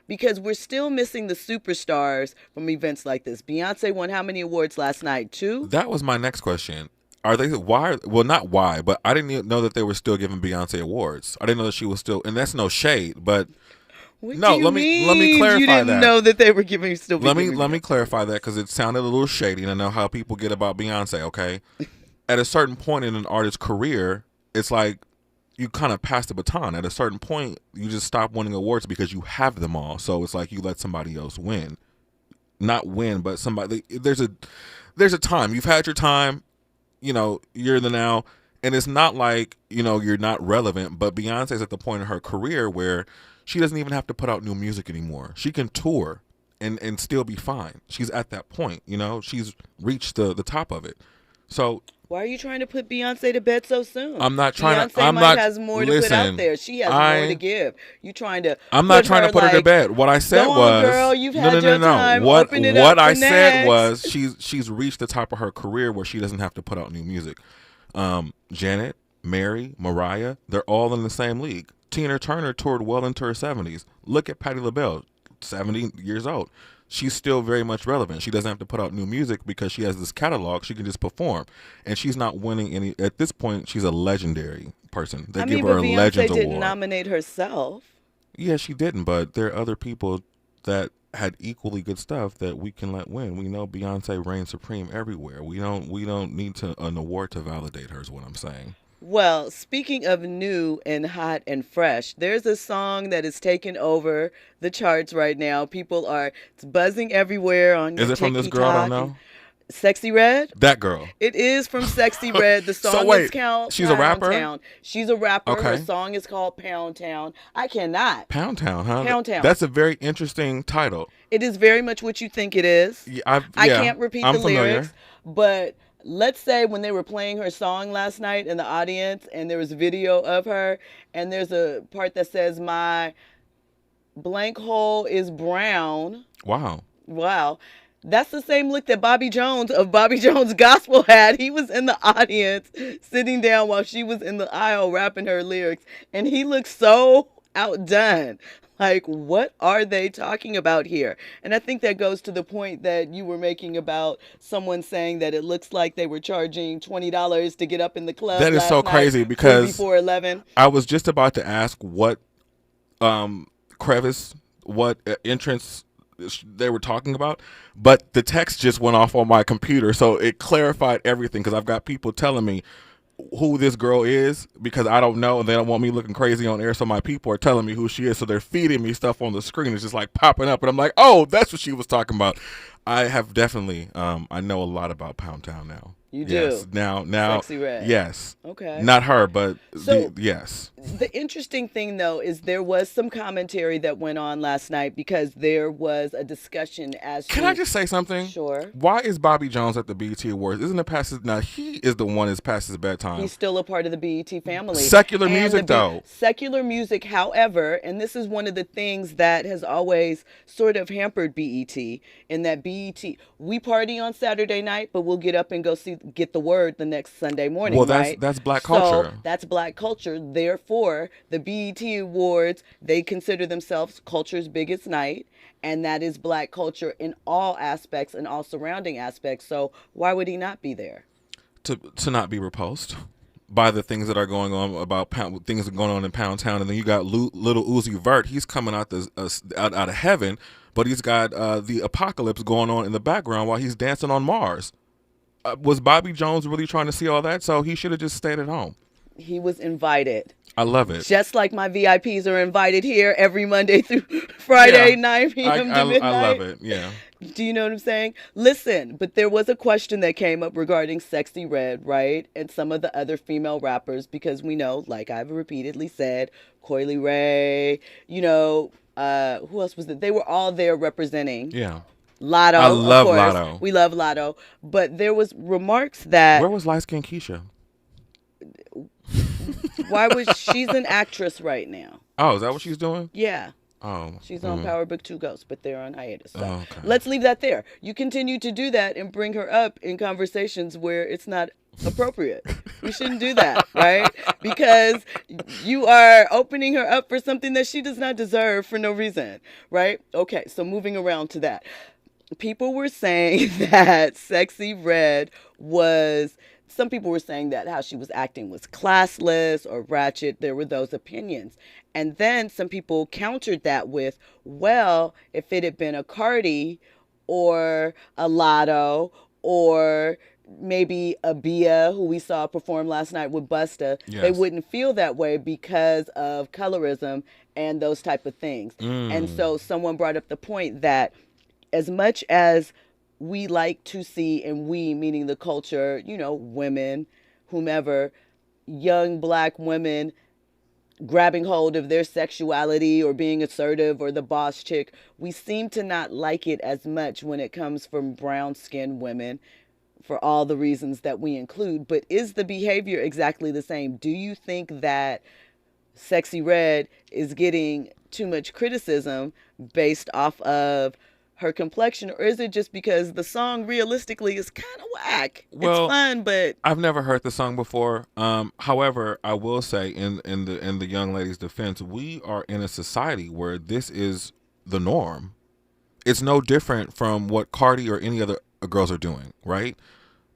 Because we're still missing the superstars from events like this. Beyonce won how many awards last night? 2? That was my next question. Are they why? Well, not why, but I didn't even know that they were still giving Beyonce awards. I didn't know that she was still, and that's no shade, but what no. Do you let me clarify you didn't that. know that they were giving Let me clarify that because it sounded a little shady, and I know how people get about Beyonce. Okay, at a certain point in an artist's career, it's like you kind of pass the baton. At a certain point, you just stop winning awards because you have them all. So it's like you let somebody else win, not win, but somebody. There's a time. You've had your time. You're in the now, and it's not like, you're not relevant, but Beyonce's at the point in her career where she doesn't even have to put out new music anymore. She can tour and still be fine. She's at that point, she's reached the top of it. So why are you trying to put Beyonce to bed so soon? I'm not trying to. Beyonce has more to put out there. She has more to give. You trying to? I'm not trying to put her to bed. What I said was, girl, you've had your time. What Open it up I for said next. was she's reached the top of her career where she doesn't have to put out new music. Janet, Mary, Mariah, they're all in the same league. Tina Turner toured well into her 70s. Look at Patti LaBelle, 70 years old. She's still very much relevant. She doesn't have to put out new music because she has this catalog. She can just perform. And she's not winning any. At this point, she's a legendary person. They give her a Legends Beyonce didn't Award. nominate herself. Yeah, she didn't, but there are other people that had equally good stuff that we can let win. We know Beyonce reigns supreme everywhere. We don't need an award to validate her is what I'm saying. Well, speaking of new and hot and fresh, there's a song that is taking over the charts right now. It's buzzing everywhere on Is it from this girl I don't know? Sexy Red? That girl. It is from Sexy Red. The song So wait, is called she's a rapper? Pound Town. She's a rapper. Okay. Her song is called Pound Town. I cannot. Pound Town, huh? Pound Town. That's a very interesting title. It is very much what you think it is. Yeah, I can't repeat the familiar. lyrics, but let's say when they were playing her song last night in the audience and there was a video of her and there's a part that says my blank hole is brown. Wow. That's the same look that Bobby Jones of Bobby Jones Gospel had. He was in the audience sitting down while she was in the aisle rapping her lyrics, and he looked so outdone. Like, what are they talking about here? And I think that goes to the point that you were making about someone saying that it looks like they were charging $20 to get up in the club. That is so crazy because before 11. I was just about to ask what crevice, what entrance they were talking about, but the text just went off on my computer, so it clarified everything because I've got people telling me who this girl is because I don't know and they don't want me looking crazy on air, so my people are telling me who she is, so they're feeding me stuff on the screen. It's just like popping up and I'm like, oh, that's what she was talking about. I have definitely. I know a lot about Pound Town now. You yes. do? Now. Sexy Red. Yes. Okay. Not her, but So- yes. The interesting thing, though, is there was some commentary that went on last night because there was a discussion as to... Can I just say something? Sure. Why is Bobby Jones at the BET Awards? Isn't it past his... Now, he is the one that's past his bedtime. He's still a part of the BET family. Secular And music, though. Secular music, however, and this is one of the things that has always sort of hampered BET, in that BET, we party on Saturday night, but we'll get up and go get the word the next Sunday morning, Well, right? that's black culture. So that's black culture. Therefore, the BET Awards, they consider themselves culture's biggest night, and that is black culture in all aspects and all surrounding aspects. So why would he not be there? To not be repulsed by the things that are going on about things that are going on in Pound Town, and then you got little Uzi Vert. He's coming out of heaven, but he's got the apocalypse going on in the background while he's dancing on Mars. Was Bobby Jones really trying to see all that? So he should have just stayed at home. He was invited. I love it. Just like my VIPs are invited here every Monday through Friday, 9 p.m. to midnight. I love it, yeah. Do you know what I'm saying? Listen, but there was a question that came up regarding Sexy Red, right? And some of the other female rappers, because we know, like I've repeatedly said, Coily Ray, who else was it? They were all there representing. Yeah. Lotto, I love of course. Lotto. We love Lotto. But there was remarks that... Where was Light Skin Keisha? She's an actress right now. Oh, is that what she's doing? Yeah. Oh. She's on Power Book 2 Ghosts, but they're on hiatus. So okay. Let's leave that there. You continue to do that and bring her up in conversations where it's not appropriate. We shouldn't do that, right? Because you are opening her up for something that she does not deserve for no reason, right? Okay, so moving around to that. People were saying that Sexy Red was... Some people were saying that how she was acting was classless or ratchet. There were those opinions. And then some people countered that with, well, if it had been a Cardi or a Lotto or maybe a Bia, who we saw perform last night with Busta, they wouldn't feel that way because of colorism and those type of things. And so someone brought up the point that as much as we like to see, and we, meaning the culture, women, whomever, young black women grabbing hold of their sexuality or being assertive or the boss chick, we seem to not like it as much when it comes from brown-skinned women for all the reasons that we include. But is the behavior exactly the same? Do you think that Sexy Red is getting too much criticism based off of her complexion, or is it just because the song realistically is kind of whack? Well, it's fun, but I've never heard the song before. However, I will say in the young lady's defense, we are in a society where this is the norm. It's no different from what Cardi or any other girls are doing, right?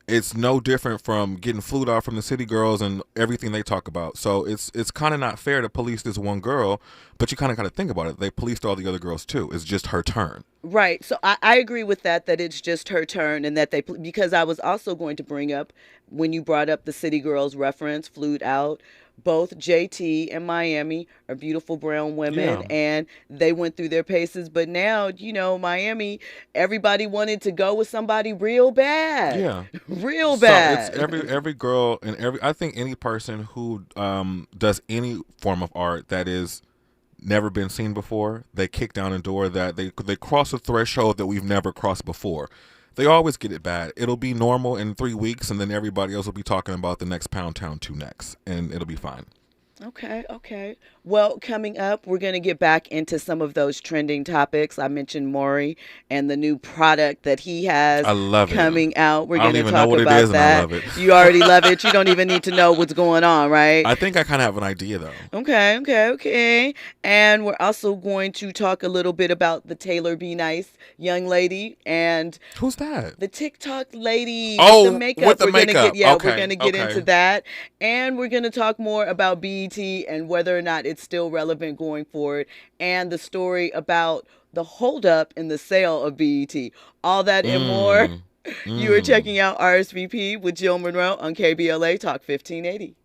It's no different from getting flued out from the city girls and everything they talk about. So it's kind of not fair to police this one girl, but you kind of got to think about it. They policed all the other girls too. It's just her turn. Right. So I agree with that it's just her turn, and that because I was also going to bring up, when you brought up the city girls reference, flued out, both JT and Miami are beautiful brown women, and they went through their paces. But now, Miami, everybody wanted to go with somebody real bad. Yeah. Real bad. So it's every girl and I think any person who does any form of art that is never been seen before, they kick down a door that they cross a threshold that we've never crossed before. They always get it bad. It'll be normal in 3 weeks, and then everybody else will be talking about the next Pound Town 2 next, and it'll be fine. Okay. Well, coming up, we're going to get back into some of those trending topics. I mentioned Maury and the new product that he has coming out. We're going to talk about that. I love it. You already love it. You don't even need to know what's going on, right? I think I kind of have an idea, though. Okay. And we're also going to talk a little bit about the Taylor Be Nice young lady. And who's that? The TikTok lady with the makeup. With the we're makeup. We're going to get into that. And we're going to talk more about BET and whether or not it's still relevant going forward, and the story about the holdup in the sale of BET. All that and more. You are checking out RSVP with Jill Munroe on KBLA Talk 1580.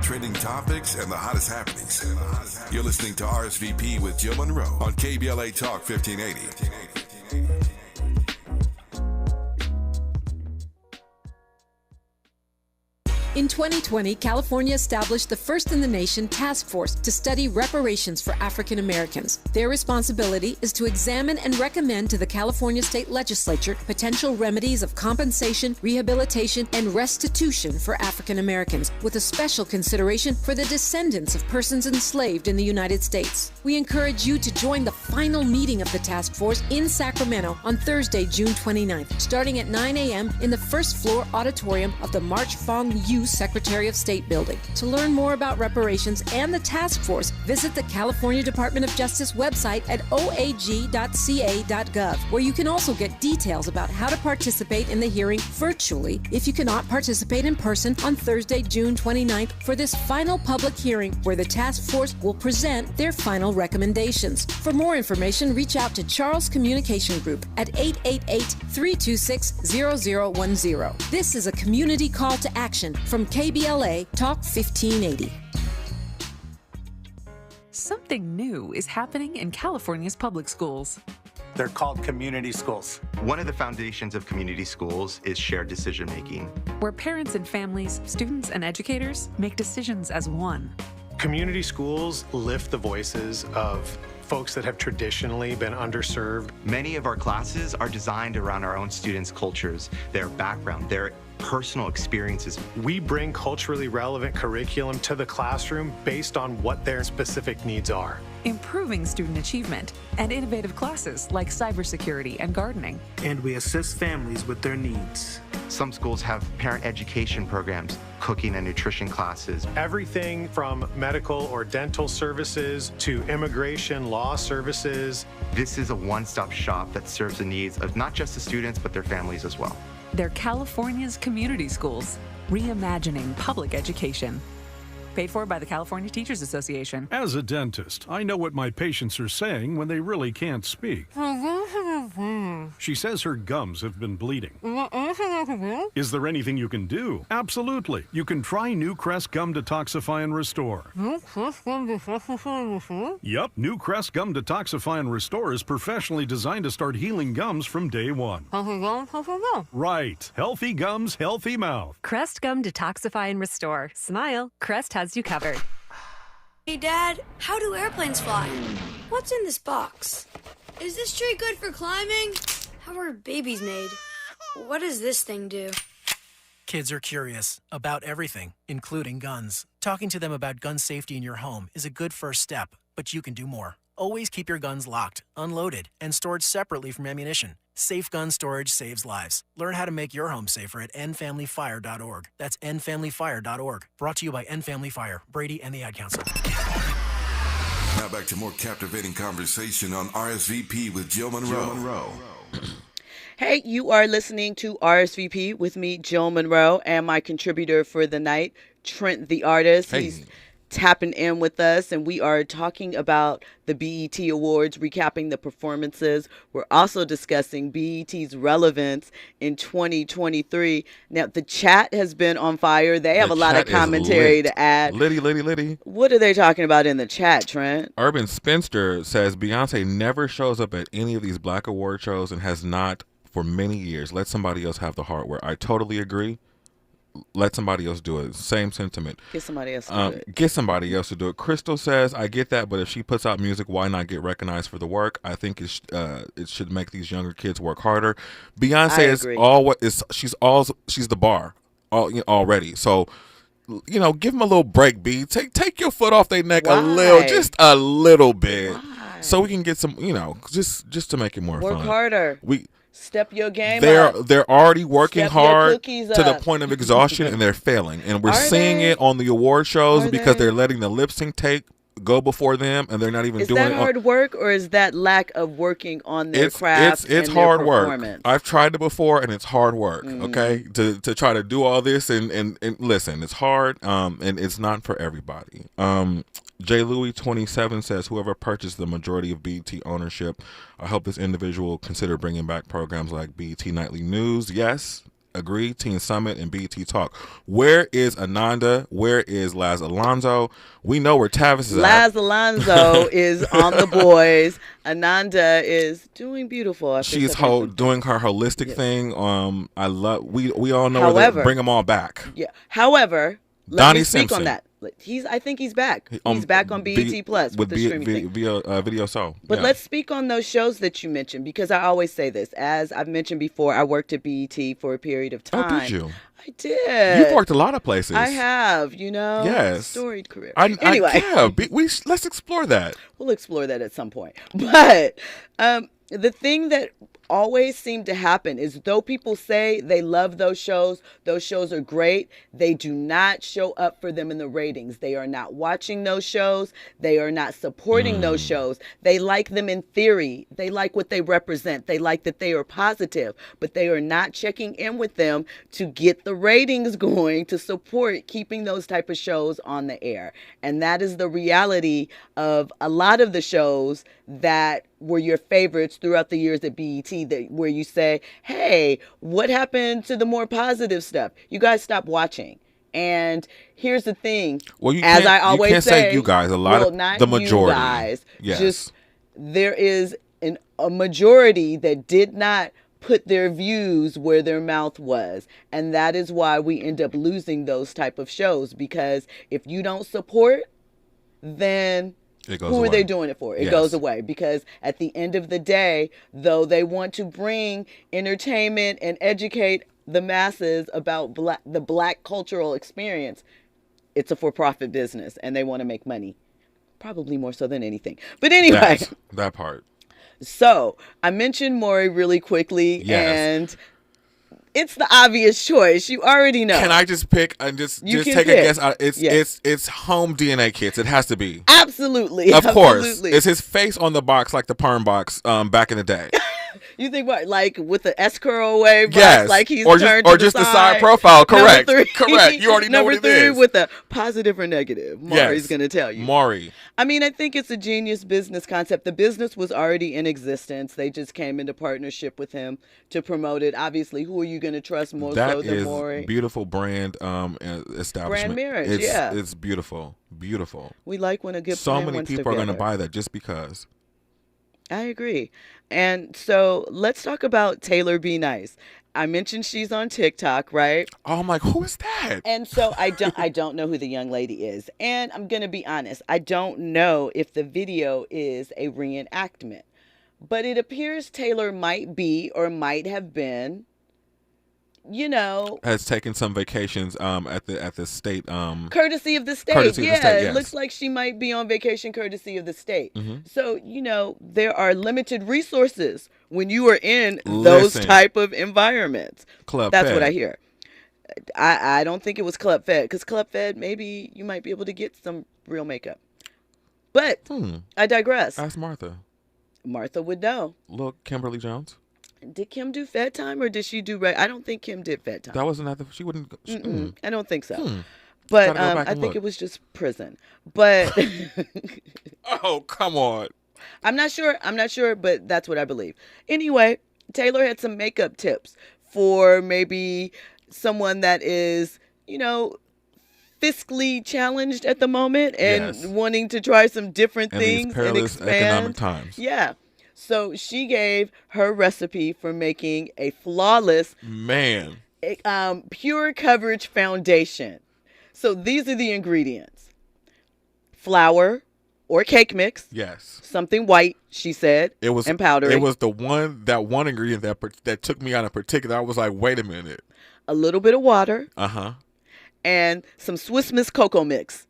Trending topics and the hottest happenings. You're listening to RSVP with Jill Munroe on KBLA Talk 1580. In 2020, California established the first-in-the-nation task force to study reparations for African Americans. Their responsibility is to examine and recommend to the California State Legislature potential remedies of compensation, rehabilitation, and restitution for African Americans, with a special consideration for the descendants of persons enslaved in the United States. We encourage you to join the final meeting of the task force in Sacramento on Thursday, June 29th, starting at 9 a.m. in the first floor auditorium of the March Fong Yu Secretary of State building. To learn more about reparations and the task force, visit the California Department of Justice website at oag.ca.gov, where you can also get details about how to participate in the hearing virtually if you cannot participate in person on Thursday, June 29th for this final public hearing where the task force will present their final recommendations. For more information, reach out to Charles Communication Group at 888-326-0010. This is a community call to action from KBLA Talk 1580. Something new is happening in California's public schools. They're called community schools. One of the foundations of community schools is shared decision making, where parents and families, students and educators make decisions as one. Community schools lift the voices of folks that have traditionally been underserved. Many of our classes are designed around our own students' cultures, their background, their personal experiences. We bring culturally relevant curriculum to the classroom based on what their specific needs are. Improving student achievement and innovative classes like cybersecurity and gardening. And we assist families with their needs. Some schools have parent education programs, cooking and nutrition classes. Everything from medical or dental services to immigration law services. This is a one-stop shop that serves the needs of not just the students, but their families as well. They're California's community schools, reimagining public education. Paid for by the California Teachers Association. As a dentist, I know what my patients are saying when they really can't speak. She says her gums have been bleeding. Is there anything you can do? Absolutely. You can try New Crest Gum Detoxify and Restore. Yep, New Crest Gum Detoxify and Restore is professionally designed to start healing gums from day one. Right. Healthy gums, healthy mouth. Crest Gum Detoxify and Restore. Smile. Crest has you covered. Hey, Dad, how do airplanes fly? What's in this box? Is this tree good for climbing? How are babies made? What does this thing do? Kids are curious about everything, including guns. Talking to them about gun safety in your home is a good first step, but you can do more. Always keep your guns locked, unloaded, and stored separately from ammunition. Safe gun storage saves lives. Learn how to make your home safer at endfamilyfire.org. That's endfamilyfire.org. Brought to you by End Family Fire, Brady, and the Ad Council. Now back to more captivating conversation on RSVP with Jill Munroe. Hey, you are listening to RSVP with me, Jill Munroe, and my contributor for the night, Trent the artist. Hey. He's tapping in with us, and we are talking about the BET Awards, recapping the performances. We're also discussing BET's relevance in 2023. Now, the chat has been on fire. They have a lot of commentary to add. Liddy. What are they talking about in the chat, Trent? Urban Spinster says Beyonce never shows up at any of these black award shows and has not for many years. Let somebody else have the hardware. I totally agree. Let somebody else do it. Same sentiment. Get somebody else to do it. Get somebody else to do it. Crystal says, I get that, but if she puts out music, why not get recognized for the work? I think it should make these younger kids work harder. Beyonce she's the bar already. So, give them a little break, B. Take your foot off their neck a little, just a little bit. Why? So we can get some, just to make it more fun. Work harder. Step your game up. They're already working hard to the point of exhaustion, and they're failing. And we're seeing it on the award shows because they're letting the lip sync tape go before them, and they're not even doing it. Is that hard work, or is that lack of working on their craft? It's hard work. I've tried it before, and it's hard work. Okay, to try to do all this and listen, it's hard. And it's not for everybody. J. Louis 27 says, whoever purchased the majority of BET ownership, I hope this individual consider bringing back programs like BET Nightly News. Yes, Agree, Teen Summit, and BET Talk. Where is Ananda? Where is Laz Alonso? We know where Tavis is Laz Alonso is on The Boys. Ananda is doing beautiful. She's doing her holistic thing. I love. We all know. However, bring them all back. Yeah. However, let Donnie me speak Simpson. on that. I think he's back. He's back on BET Plus with the streaming thing. Via Video Soul. But let's speak on those shows that you mentioned, because I always say this. As I've mentioned before, I worked at BET for a period of time. Oh, did you? I did. You've worked a lot of places. I have, Yes. Storied career. Anyway. Let's explore that. We'll explore that at some point. But the thing that always seemed to happen is, though people say they love those shows are great, they do not show up for them in the ratings. They are not watching those shows. They are not supporting those shows. They like them in theory. They like what they represent. They like that they are positive, but they are not checking in with them to get the ratings going, to support keeping those type of shows on the air. And that is the reality of a lot of the shows that were your favorites throughout the years at BET, where you say, hey, what happened to the more positive stuff? You guys stopped watching. And here's the thing. Well, you can't say you guys. A lot of the majority. You guys, yes. Just there is a majority that did not put their views where their mouth was. And that is why we end up losing those type of shows, because if you don't support, then who are they doing it for? It goes away, because at the end of the day, though they want to bring entertainment and educate the masses about the black cultural experience, it's a for-profit business and they want to make money, probably more so than anything. But anyway, that part. So I mentioned Maury really quickly, and it's the obvious choice. You already know. Can I just pick and just take a guess? It's home DNA kits. It has to be. Absolutely. Of course. It's his face on the box, like the perm box back in the day. You think what, like with the S curl wave? Yes. Like he's or turned just to the the side profile. Correct. Correct. You already know what it is. Number 3 with a positive or negative. Maury's going to tell you. Maury. I mean, I think it's a genius business concept. The business was already in existence. They just came into partnership with him to promote it. Obviously, who are you going to trust more so than Maury? That is beautiful brand establishment. Brand marriage, It's beautiful. Beautiful. We like when a good so plan many wins people are going to together. buy that just because. I agree. And so let's talk about Taylor Be Nice. I mentioned she's on TikTok, right? Oh, I'm like, who is that? And so I don't know who the young lady is. And I'm going to be honest, I don't know if the video is a reenactment. But it appears Taylor might be or might have been, has taken some vacations at the state courtesy of the state. Courtesy of the state, yes. It looks like she might be on vacation courtesy of the state. Mm-hmm. So, there are limited resources when you are in those type of environments. That's what I hear. I don't think it was Club Fed, because Club Fed, maybe you might be able to get some real makeup. But I digress. Ask Martha. Martha would know. Look, Kimberly Jones. Did Kim do Fed time, or did she do I don't think Kim did Fed time. That wasn't that. She wouldn't. I don't think so. But I think it was just prison. But oh, come on. I'm not sure, but that's what I believe. Anyway, Taylor had some makeup tips for maybe someone that is, fiscally challenged at the moment and wanting to try some different things and expand. Economic times. Yeah. So she gave her recipe for making a flawless pure coverage foundation. So these are the ingredients: flour or cake mix. Yes. Something white, she said. It was and powdery. It was that one ingredient that took me on a particular. I was like, wait a minute. A little bit of water. Uh-huh. And some Swiss Miss cocoa mix.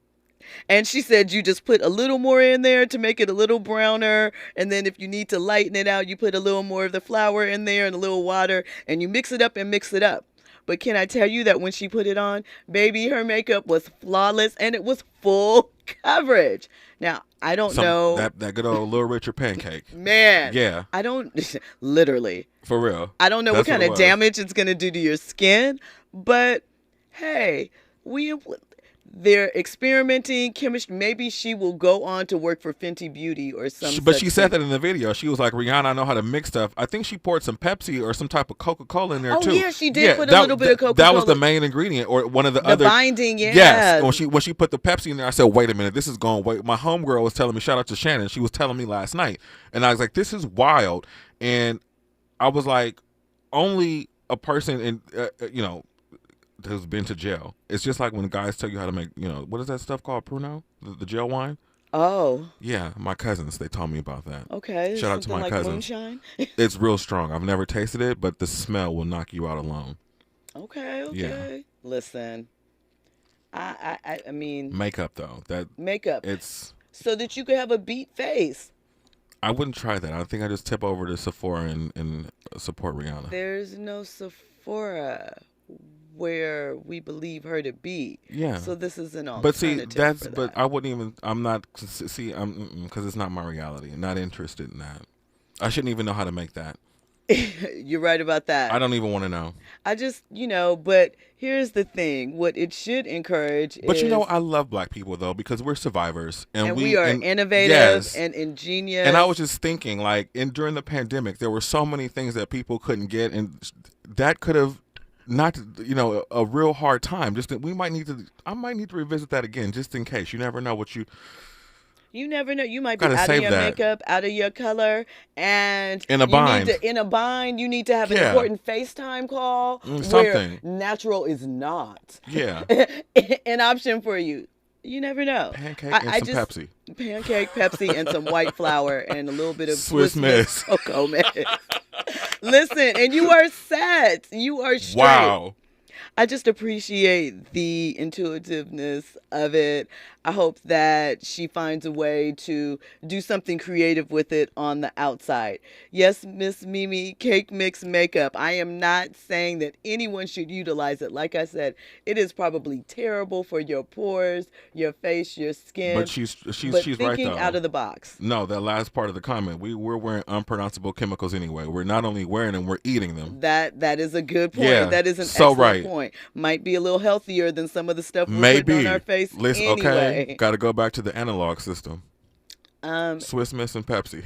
And she said you just put a little more in there to make it a little browner. And then if you need to lighten it out, you put a little more of the flour in there and a little water. And you mix it up and mix it up. But can I tell you that when she put it on, baby, her makeup was flawless and it was full coverage. Now, I don't know. That good old Little Richard pancake. Man. Yeah. I don't, literally. For real. I don't know what kind of damage it's going to do to your skin. But, hey, they're experimenting chemistry. Maybe she will go on to work for Fenty Beauty or something. But she said that in the video. She was like, Rihanna, I know how to mix stuff. I think she poured some Pepsi or some type of Coca-Cola in there too. Oh yeah, she did put a little bit of Coca-Cola. That was the main ingredient, or one of the other. The binding, yeah. Yes. When she put the Pepsi in there, I said, wait a minute, this is going way. My homegirl was telling me, shout out to Shannon. She was telling me last night, and I was like, this is wild. And I was like, only a person in who's been to jail. It's just like when guys tell you how to make, what is that stuff called, Pruno? The jail wine? Oh. Yeah, my cousins, they told me about that. Okay. Shout out to my like cousins. Moonshine? It's real strong. I've never tasted it, but the smell will knock you out alone. Okay. Yeah. Listen, I mean. Makeup, though. Makeup. It's. So that you could have a beat face. I wouldn't try that. I think I just tip over to Sephora and support Rihanna. There's no Sephora where we believe her to be. Yeah. So this is an But alternative. see, but I wouldn't even. I'm not. See, because it's not my reality. I'm not interested in that. I shouldn't even know how to make that. You're right about that. I don't even want to know. I just, but here's the thing. What it should encourage But is... I love black people, though, because we're survivors. And we are innovative and ingenious. And I was just thinking, during the pandemic, there were so many things that people couldn't get, and that could have not, a real hard time. I might need to revisit that again, just in case. You never know what you... You never know. You might be out of your makeup, out of your color, and in a bind. You need to have an important FaceTime call something. Where natural is not. Yeah. An option for you. You never know. Pancake and some Pepsi. Pancake, Pepsi, and some white flour, and a little bit of Swiss Miss. Cocoa Mix. Listen, and you are set. You are straight. Wow. I just appreciate the intuitiveness of it. I hope that she finds a way to do something creative with it on the outside. Yes, Miss Mimi, cake mix makeup. I am not saying that anyone should utilize it. Like I said, it is probably terrible for your pores, your face, your skin. But she's thinking right, though. Out of the box. No, that last part of the comment. We're wearing unpronounceable chemicals anyway. We're not only wearing them, we're eating them. That is a good point. Yeah, that is an so excellent right. point. Might be a little healthier than some of the stuff we're putting on our face. Listen, anyway. Okay. Got to go back to the analog system. Swiss Miss and Pepsi.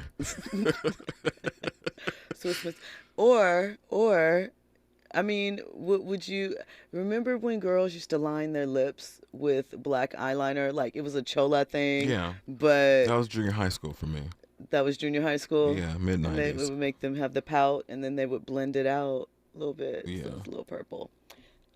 Swiss Miss. Or, I mean, would you remember when girls used to line their lips with black eyeliner? Like it was a chola thing. Yeah. But that was junior high school for me. That was junior high school? Yeah, mid-90s. They would make them have the pout, and then they would blend it out a little bit. Yeah. So it's a little purple.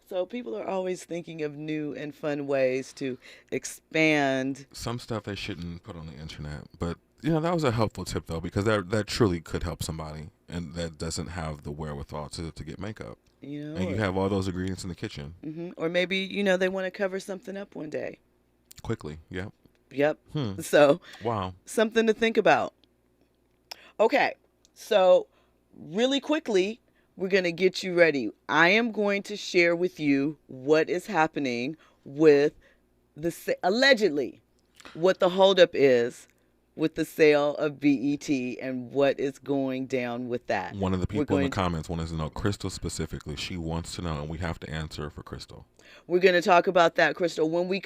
So people are always thinking of new and fun ways to expand. Some stuff they shouldn't put on the internet. But, that was a helpful tip, though, because that truly could help somebody and that doesn't have the wherewithal to get makeup. And you have all those ingredients in the kitchen. Mm-hmm. Or maybe, they want to cover something up one day. Quickly, yep. Yep. So, wow. Something to think about. Okay. So, really quickly, we're going to get you ready. I am going to share with you what is happening with allegedly what the holdup is with the sale of BET and what is going down with that. One of the people in the comments wants to know Crystal specifically. She wants to know, and we have to answer for Crystal. We're going to talk about that, Crystal. When we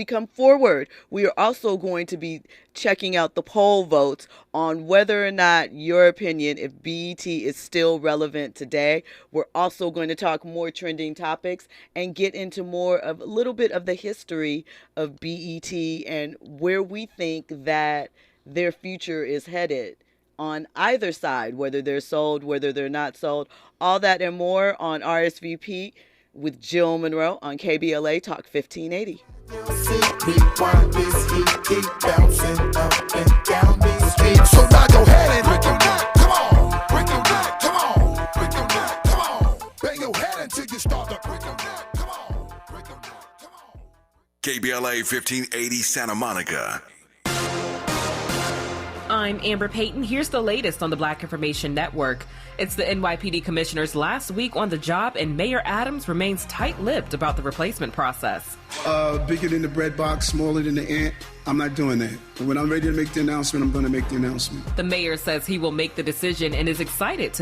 come forward, we are also going to be checking out the poll votes on whether or not your opinion, if BET is still relevant today. We're also going to talk more trending topics and get into a little bit of the history of BET and where we think that their future is headed on either side, whether they're sold, whether they're not sold. All that and more on RSVP with Jill Munroe on KBLA Talk 1580. So now go ahead and break your neck. Come on, break your neck. Come on, break your neck. Come on, bang your head until you start to break your neck. Come on, break your neck. Come on. KBLA 1580 Santa Monica. I'm Amber Payton. Here's the latest on the Black Information Network. It's the NYPD commissioner's last week on the job, and Mayor Adams remains tight-lipped about the replacement process. Bigger than the bread box, smaller than the ant. I'm not doing that. But when I'm ready to make the announcement, I'm going to make the announcement. The mayor says he will make the decision and is excited to make